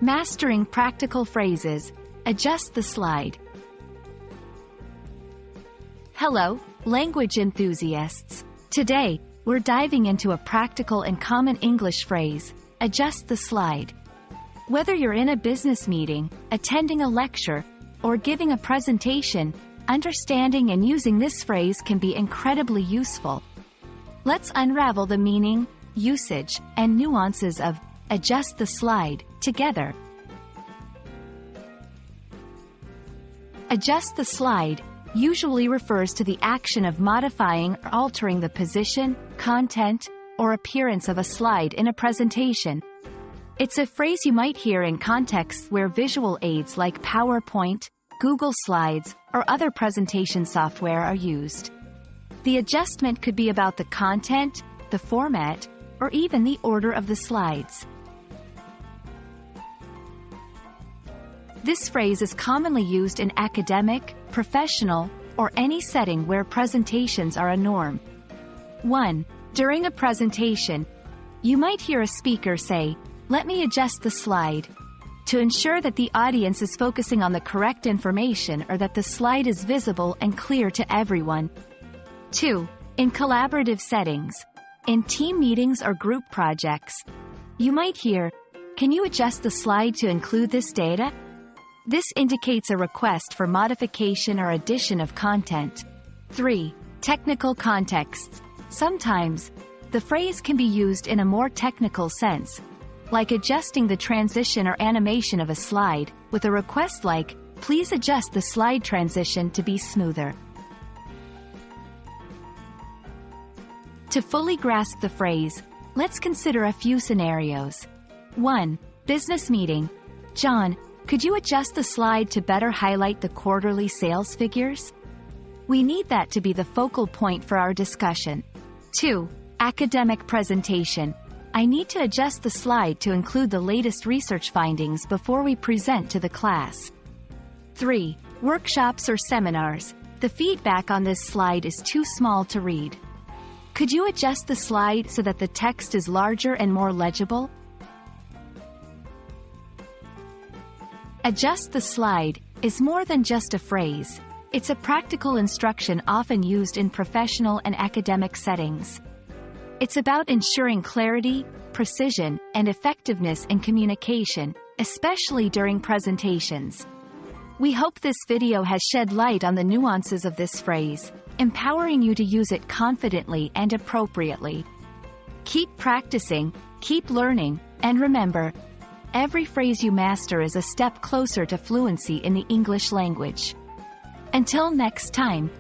Mastering practical phrases. Adjust the slide. Hello, language enthusiasts. Today, we're diving into a practical and common English phrase, adjust the slide. Whether you're in a business meeting, attending a lecture, or giving a presentation, understanding and using this phrase can be incredibly useful. Let's unravel the meaning, usage, and nuances of adjust the slide together. Adjust the slide usually refers to the action of modifying or altering the position, content, or appearance of a slide in a presentation. It's a phrase you might hear in contexts where visual aids like PowerPoint, Google Slides, or other presentation software are used. The adjustment could be about the content, the format, or even the order of the slides. This phrase is commonly used in academic, professional, or any setting where presentations are a norm. 1. During a presentation, you might hear a speaker say, "Let me adjust the slide," to ensure that the audience is focusing on the correct information or that the slide is visible and clear to everyone. 2. In collaborative settings, in team meetings or group projects, you might hear, "Can you adjust the slide to include this data?" This indicates a request for modification or addition of content. 3. Technical contexts. Sometimes, the phrase can be used in a more technical sense, like adjusting the transition or animation of a slide, with a request like, "Please adjust the slide transition to be smoother." To fully grasp the phrase, let's consider a few scenarios. 1. Business meeting. "John, could you adjust the slide to better highlight the quarterly sales figures?" We need that to be the focal point for our discussion. 2. Academic presentation. "I need to adjust the slide to include the latest research findings before we present to the class." 3. Workshops or seminars. "The feedback on this slide is too small to read. Could you adjust the slide so that the text is larger and more legible?" Adjust the slide is more than just a phrase. It's a practical instruction often used in professional and academic settings. It's about ensuring clarity, precision, and effectiveness in communication, especially during presentations. We hope this video has shed light on the nuances of this phrase, empowering you to use it confidently and appropriately. Keep practicing, keep learning, and remember, every phrase you master is a step closer to fluency in the English language. Until next time.